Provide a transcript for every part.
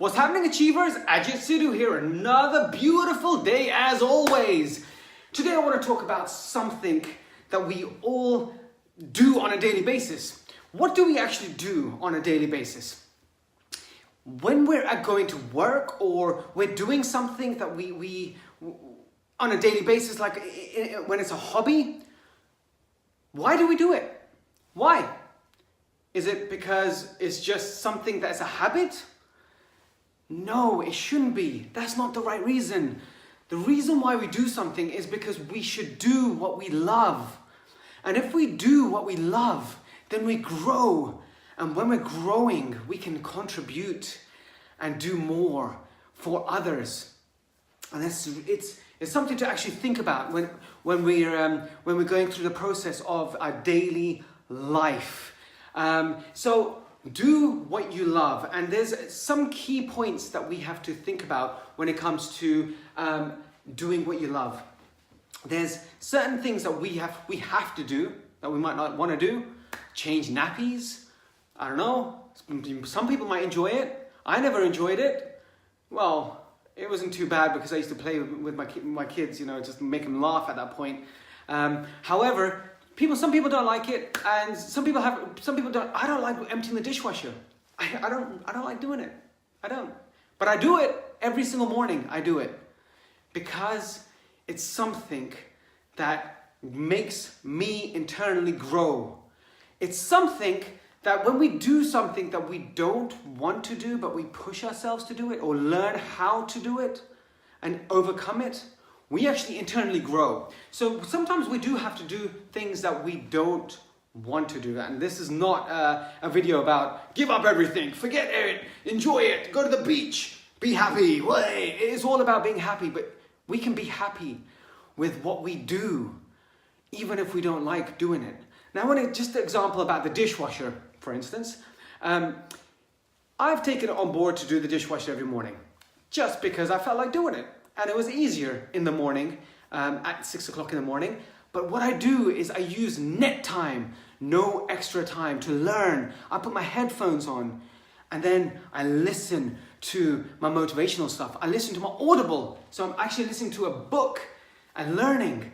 What's happening, Achievers? Ajit Sidhu here, another beautiful day as always. Today I want to talk about something that we all do on a daily basis. What do we actually do on a daily basis? When we're going to work or we're doing something that we on a daily basis, like when it's a hobby, why do we do it? Why? Is it because it's just something that's a habit? No, it shouldn't be. That's not the right reason. The reason why we do something is because we should do what we love. And if we do what we love, then we grow. And when we're growing, we can contribute and do more for others. And it's something to actually think about when we're going through the process of our daily life. So do what you love, and there's some key points that we have to think about when it comes to doing what you love. There's certain things that we have to do that we might not want to do. Change nappies. I don't know. Some people might enjoy it. I never enjoyed it. Well, it wasn't too bad because I used to play with my kids, just make them laugh at that point. However, some people don't like it, and some people don't. I don't like emptying the dishwasher. I don't like doing it. I don't. But I do it every single morning. I do it because it's something that makes me internally grow. It's something that when we do something that we don't want to do, but we push ourselves to do it or learn how to do it and overcome it, we actually internally grow. So sometimes we do have to do things that we don't want to do. And this is not a video about give up everything, forget it, enjoy it, go to the beach, be happy. It's all about being happy, but we can be happy with what we do, even if we don't like doing it. Now, just an example about the dishwasher, for instance. I've taken it on board to do the dishwasher every morning, just because I felt like doing it. And it was easier in the morning, at 6 o'clock in the morning. But what I do is I use net time, no extra time, to learn. I put my headphones on and then I listen to my motivational stuff. I listen to my Audible. So I'm actually listening to a book and learning.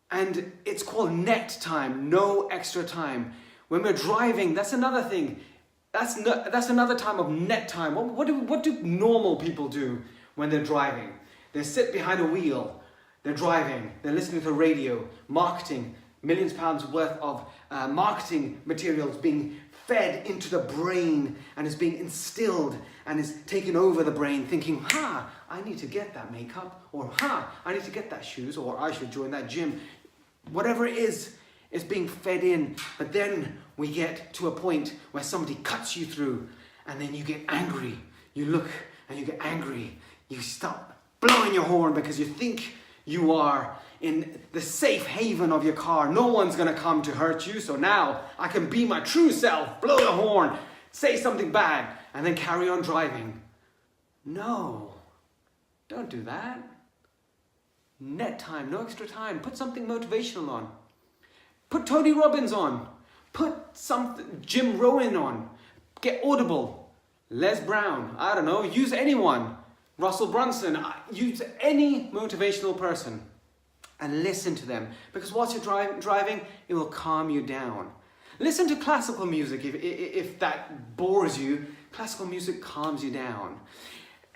And it's called net time, no extra time. When we're driving, that's another thing. That's another time of net time. What do normal people do when they're driving? They sit behind a wheel, they're driving, they're listening to the radio, marketing, millions of pounds worth of marketing materials being fed into the brain and is being instilled and is taking over the brain, thinking, I need to get that makeup, or I need to get that shoes, or I should join that gym. Whatever it is being fed in. But then we get to a point where somebody cuts you through and then you get angry. You look and you get angry. You stop blowing your horn because you think you are in the safe haven of your car. No one's going to come to hurt you. So now I can be my true self, blow the horn, say something bad, and then carry on driving. No, don't do that. Net time, no extra time. Put something motivational on. Put Tony Robbins on. Put something, Jim Rohn on. Get Audible. Les Brown. I don't know. Use anyone. Russell Brunson. Use any motivational person and listen to them. Because whilst you're driving, it will calm you down. Listen to classical music if that bores you. Classical music calms you down.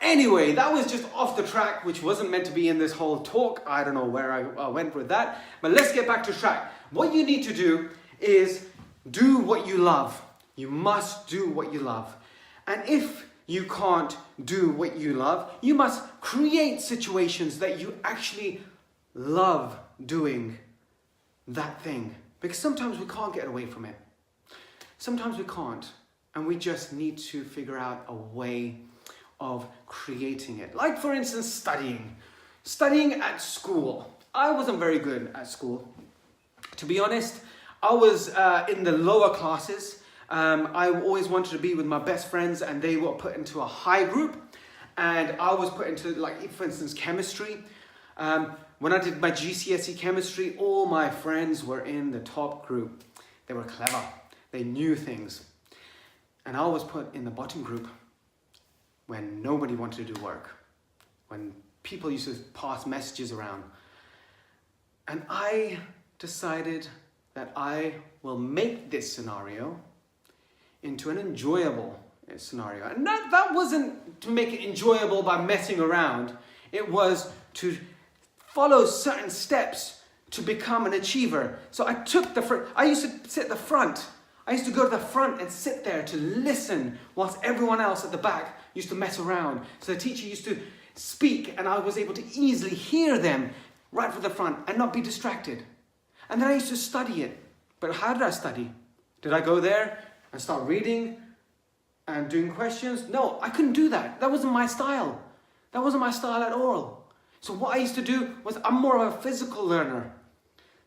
Anyway, that was just off the track, which wasn't meant to be in this whole talk. I don't know where I went with that. But let's get back to track. What you need to do is do what you love. You must do what you love. And if you can't do what you love, you must create situations that you actually love doing that thing. Because sometimes we can't get away from it. Sometimes we can't. And we just need to figure out a way of creating it. Like, for instance, studying. Studying at school. I wasn't very good at school. To be honest, I was in the lower classes. I always wanted to be with my best friends, and they were put into a high group. And I was put into, like, for instance, chemistry. When I did my GCSE chemistry, all my friends were in the top group. They were clever. They knew things. And I was put in the bottom group. when nobody wanted to do work, when people used to pass messages around. And I decided that I will make this scenario into an enjoyable scenario. And that wasn't to make it enjoyable by messing around. It was to follow certain steps to become an achiever. So I took I used to sit at the front. I used to go to the front and sit there to listen whilst everyone else at the back used to mess around. So the teacher used to speak and I was able to easily hear them right from the front and not be distracted. And then I used to study it. But how did I study? Did I go there and start reading and doing questions? No, I couldn't do that. That wasn't my style. That wasn't my style at all. So what I used to do was, I'm more of a physical learner.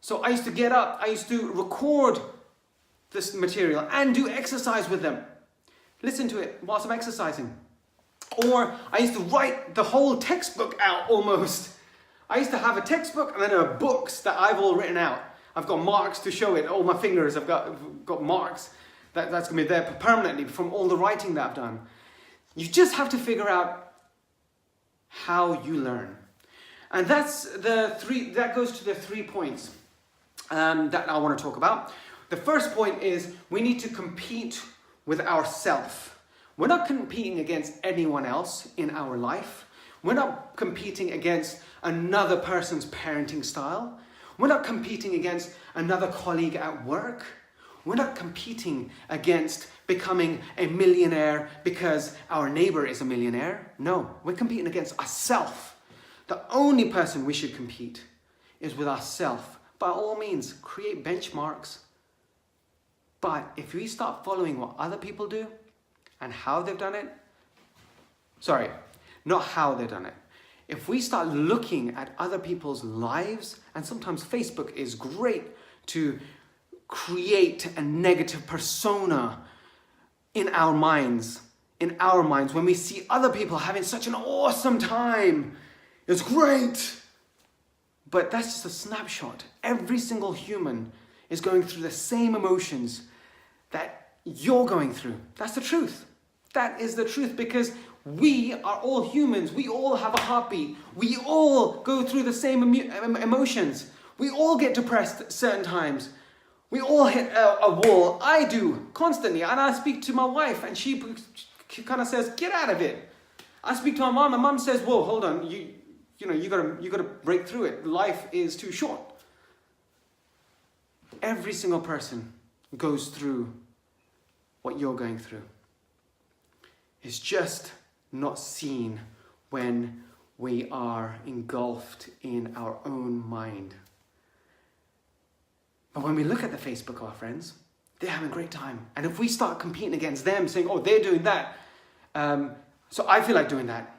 So I used to get up, I used to record this material and do exercise with them. Listen to it whilst I'm exercising. Or I used to write the whole textbook out almost. I used to have a textbook and then there are books that I've all written out. I've got marks to show it, all my fingers, I've got marks. That's going to be there permanently from all the writing that I've done. You just have to figure out how you learn. And that goes to the 3 points that I want to talk about. The first point is we need to compete with ourselves. We're not competing against anyone else in our life. We're not competing against another person's parenting style. We're not competing against another colleague at work. We're not competing against becoming a millionaire because our neighbor is a millionaire. No, we're competing against ourselves. The only person we should compete is with ourselves. By all means, create benchmarks. But if we start following what other people do and how they've done it, sorry, not how they've done it. If we start looking at other people's lives, and sometimes Facebook is great to create a negative persona in our minds. When we see other people having such an awesome time, it's great. But that's just a snapshot. Every single human is going through the same emotions that you're going through. That's the truth. That is the truth, because we are all humans. We all have a heartbeat. We all go through the same emotions. We all get depressed at certain times. We all hit a wall. I do, constantly. And I speak to my wife and she kind of says, get out of it. I speak to my mom and mom says, whoa, hold on. You gotta break through it. Life is too short. Every single person goes through what you're going through. It's just not seen when we are engulfed in our own mind. But when we look at the Facebook of our friends, they're having a great time. And if we start competing against them, saying, oh, they're doing that, so I feel like doing that.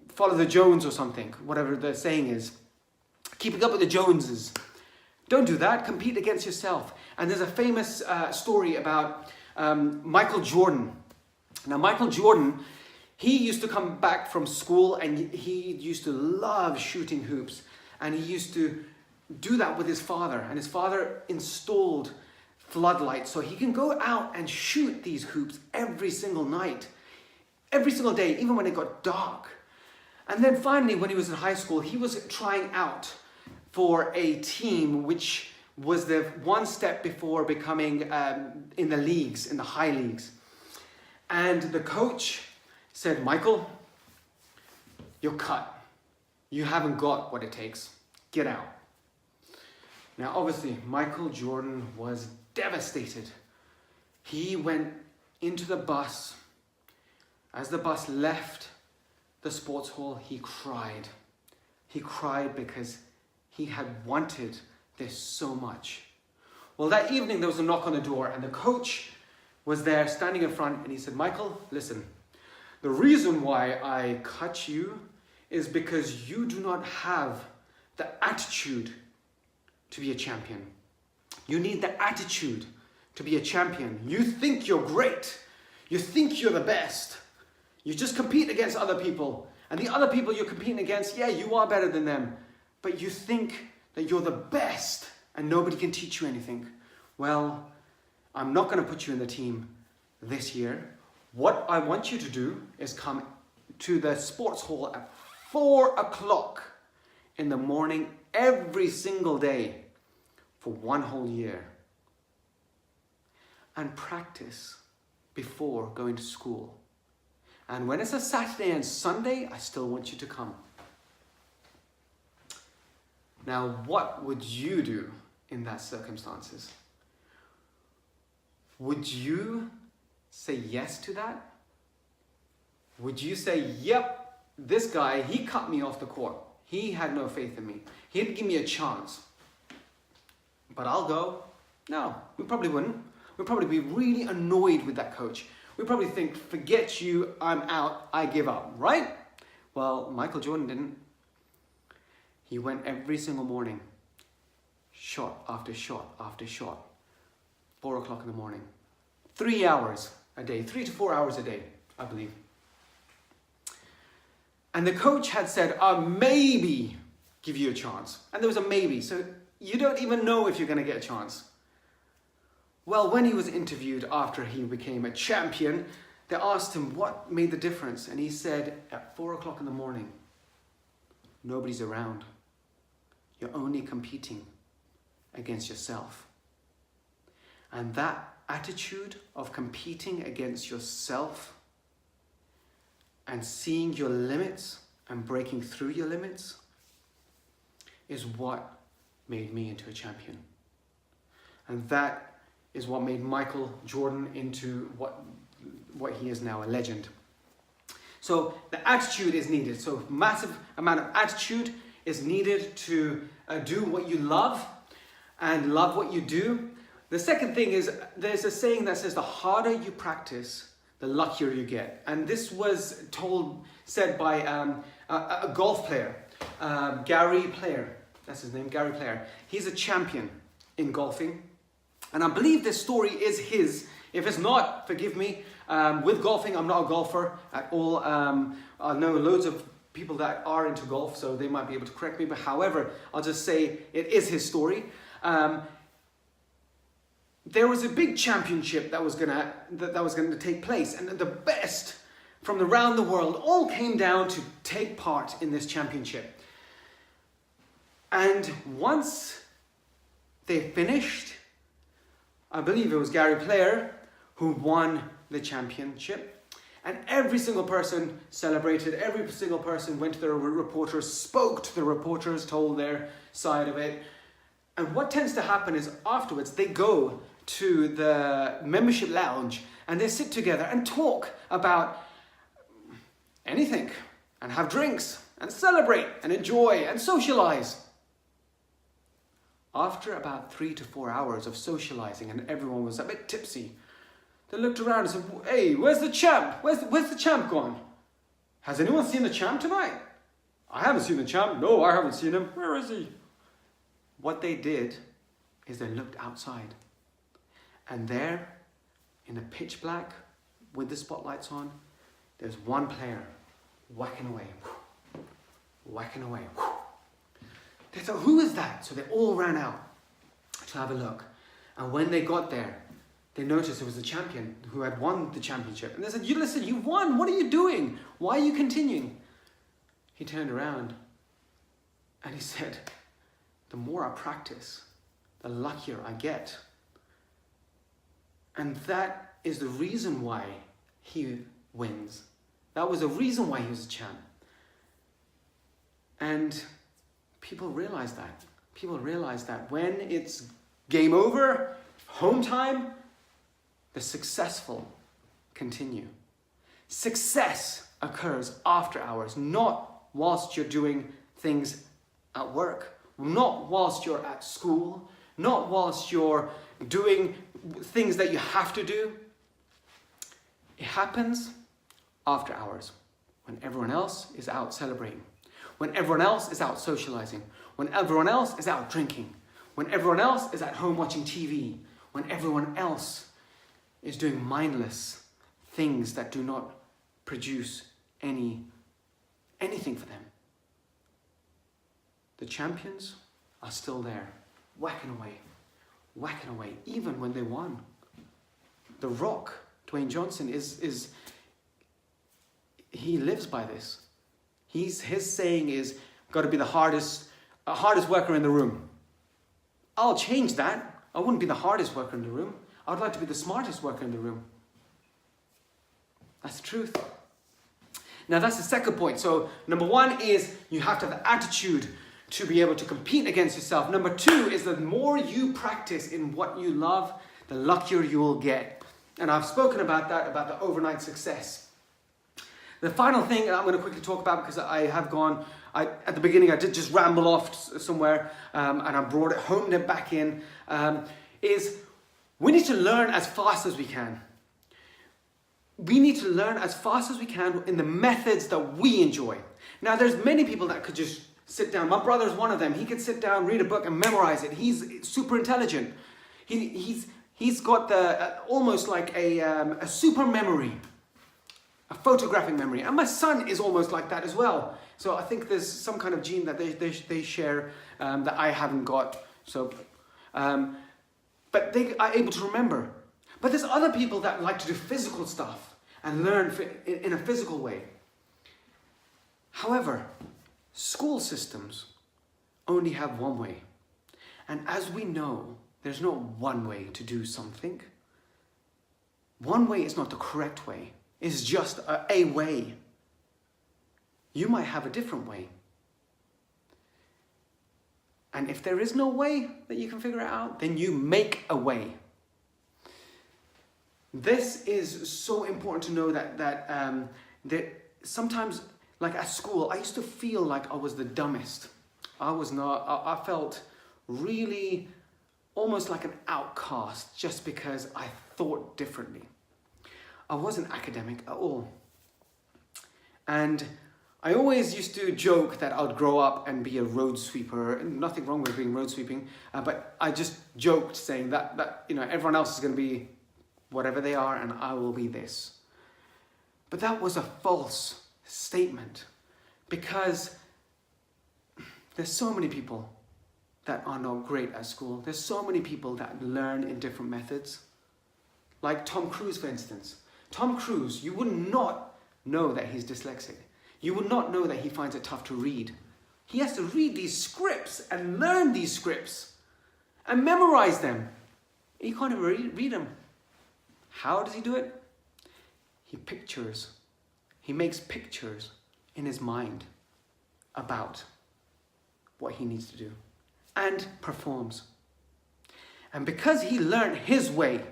Follow the Jones or something, whatever the saying is. Keeping up with the Joneses. Don't do that. Compete against yourself. And there's a famous story about Michael Jordan. Now, Michael Jordan, he used to come back from school and he used to love shooting hoops. And he used to do that with his father. And his father installed floodlights so he can go out and shoot these hoops every single night. Every single day, even when it got dark. And then finally, when he was in high school, he was trying out for a team which was the one step before becoming in the leagues, in the high leagues. And the coach said, Michael, you're cut. You haven't got what it takes. Get out. Now, obviously, Michael Jordan was devastated. He went into the bus. As the bus left the sports hall, he cried. He cried because he had wanted this so much. Well, that evening there was a knock on the door and the coach was there standing in front and he said, Michael, listen, the reason why I cut you is because you do not have the attitude to be a champion. You need the attitude to be a champion. You think you're great. You think you're the best. You just compete against other people. And the other people you're competing against, yeah, you are better than them. But you think that you're the best and nobody can teach you anything. Well, I'm not going to put you in the team this year. What I want you to do is come to the sports hall at 4 o'clock in the morning every single day for 1 whole year. And practice before going to school. And when it's a Saturday and Sunday, I still want you to come. Now, what would you do in that circumstances? Would you say yes to that? Would you say, yep, this guy, he cut me off the court. He had no faith in me. He didn't give me a chance. But I'll go. No, we probably wouldn't. We'd probably be really annoyed with that coach. We'd probably think, forget you, I'm out, I give up, right? Well, Michael Jordan didn't. He went every single morning, shot after shot after shot, 4 o'clock in the morning. 3 hours a day, 3 to 4 hours a day, I believe. And the coach had said, maybe give you a chance. And there was a maybe, so you don't even know if you're going to get a chance. Well, when he was interviewed after he became a champion, they asked him what made the difference. And he said, at 4 o'clock in the morning, nobody's around. You're only competing against yourself. And that attitude of competing against yourself and seeing your limits and breaking through your limits is what made me into a champion. And that is what made Michael Jordan into what he is now, a legend. So the attitude is needed. So massive amount of attitude is needed to do what you love and love what you do. The second thing is, there's a saying that says the harder you practice, the luckier you get. And this was said by a golf player, Gary Player. That's his name, Gary Player. He's a champion in golfing. And I believe this story is his. If it's not, forgive me. With golfing, I'm not a golfer at all. I know loads of people that are into golf, so they might be able to correct me. But however, I'll just say it is his story. There was a big championship that was gonna take place, and the best from around the world all came down to take part in this championship. And once they finished, I believe it was Gary Player who won the championship. And every single person celebrated, every single person went to the reporters, spoke to the reporters, told their side of it. And what tends to happen is afterwards they go to the membership lounge and they sit together and talk about anything and have drinks and celebrate and enjoy and socialize. After about 3 to 4 hours of socializing and everyone was a bit tipsy, they looked around and said, hey, where's the champ? Where's the champ gone? Has anyone seen the champ tonight? I haven't seen the champ. No, I haven't seen him. Where is he? What they did is they looked outside. And there, in the pitch black, with the spotlights on, there's one player whacking away. Whacking away. They thought, who is that? So they all ran out to have a look. And when they got there, they noticed it was the champion who had won the championship. And they said, listen, you won. What are you doing? Why are you continuing? He turned around and he said, the more I practice, the luckier I get. And that is the reason why he wins. That was the reason why he was a champ. And people realize that. People realize that when it's game over, home time, the successful continue. Success occurs after hours, not whilst you're doing things at work, not whilst you're at school, not whilst you're doing things that you have to do. It happens after hours, when everyone else is out celebrating, when everyone else is out socializing, when everyone else is out drinking, when everyone else is at home watching TV, when everyone else is doing mindless things that do not produce anything for them. The champions are still there, whacking away, even when they won. The Rock Dwayne Johnson, is he lives by this. His saying is, got to be the hardest worker in the room. I'll change that. I wouldn't be the hardest worker in the room. I'd like to be the smartest worker in the room. That's the truth. Now that's the second point. So number one is you have to have the attitude to be able to compete against yourself. Number two is the more you practice in what you love, the luckier you will get. And I've spoken about that, about the overnight success. The final thing that I'm going to quickly talk about, because I have gone, at the beginning I did just ramble off somewhere, and I brought it, homed it back in, is we need to learn as fast as we can. We need to learn as fast as we can in the methods that we enjoy. Now there's many people that could just sit down. My brother's one of them. He could sit down, read a book and memorize it. He's super intelligent. He's got the almost like a super memory, a photographic memory. And my son is almost like that as well. So I think there's some kind of gene that they share that I haven't got. So, but they are able to remember. But there's other people that like to do physical stuff and learn in a physical way. However, school systems only have one way. And as we know, there's no one way to do something. One way is not the correct way. It's just a way. You might have a different way. And if there is no way that you can figure it out, then you make a way. This is so important to know that sometimes, like at school, I used to feel like I was the dumbest. I was not. I felt really almost like an outcast just because I thought differently. I wasn't academic at all. And I always used to joke that I'd grow up and be a road sweeper. Nothing wrong with being road sweeping, but I just joked saying that everyone else is going to be whatever they are and I will be this. But that was a false statement, because there's so many people that are not great at school. There's so many people that learn in different methods. Like Tom Cruise, for instance. Tom Cruise, you would not know that he's dyslexic. You would not know that he finds it tough to read. He has to read these scripts and learn these scripts and memorize them. He can't even read them. How does he do it? He pictures. He makes pictures in his mind about what he needs to do and performs. And because he learned his way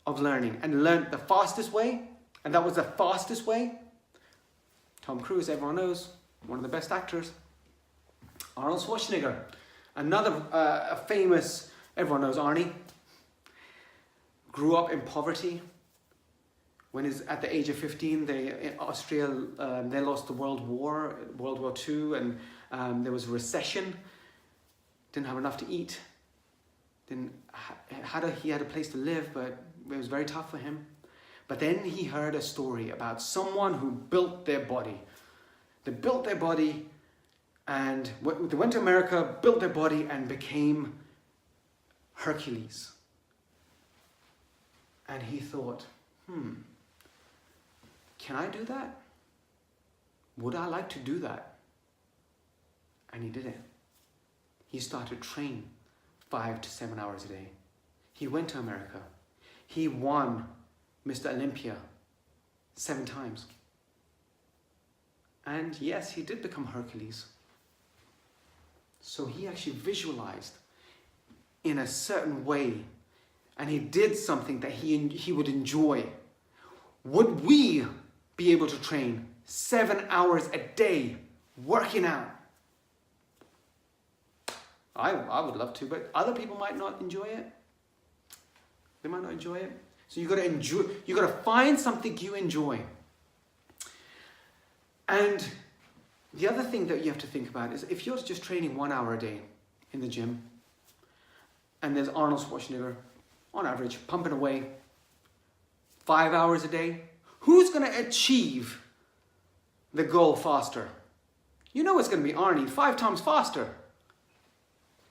of learning and learned the fastest way, and that was the fastest way, Tom Cruise, everyone knows, one of the best actors. Arnold Schwarzenegger, another famous, everyone knows Arnie, grew up in poverty. When he's at the age of 15, Austria, they lost the World War II, and there was a recession. Didn't have enough to eat. He had a place to live, but it was very tough for him. But then he heard a story about someone who built their body. They built their body, and they went to America, built their body, and became Hercules. And he thought, can I do that? Would I like to do that? And he did it. He started to train 5 to 7 hours a day. He went to America. He won Mr. Olympia 7 times. And yes, he did become Hercules. So he actually visualized in a certain way, and he did something that he would enjoy. Would we be able to train 7 hours a day working out? I would love to, but other people might not enjoy it. They might not enjoy it. So you got to find something you enjoy. And the other thing that you have to think about is if you're just training 1 hour a day in the gym, and there's Arnold Schwarzenegger, on average, pumping away 5 hours a day, who's going to achieve the goal faster? You know it's going to be Arnie, 5 times faster.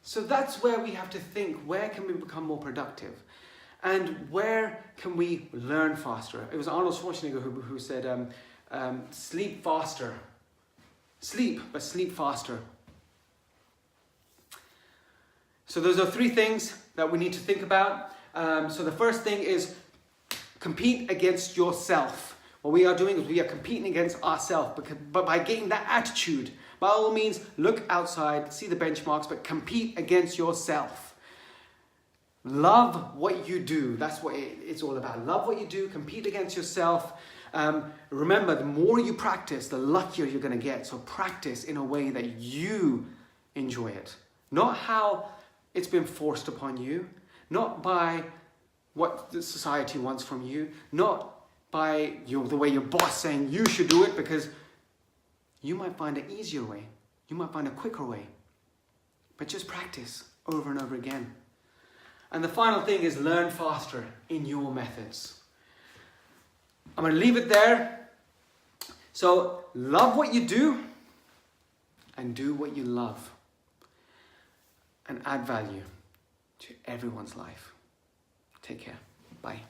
So that's where we have to think, where can we become more productive? And where can we learn faster? It was Arnold Schwarzenegger who said, sleep faster. Sleep, but sleep faster. So those are 3 things that we need to think about. So the first thing is compete against yourself. What we are doing is we are competing against ourselves, but by getting that attitude, by all means, look outside, see the benchmarks, but compete against yourself. Love what you do. That's what it's all about. Love what you do, compete against yourself. Remember, the more you practice, the luckier you're going to get. So practice in a way that you enjoy it. Not how it's been forced upon you. Not by what the society wants from you. Not by the way your boss saying you should do it, because you might find an easier way. You might find a quicker way. But just practice over and over again. And the final thing is learn faster in your methods. I'm going to leave it there. So love what you do and do what you love. And add value to everyone's life. Take care. Bye.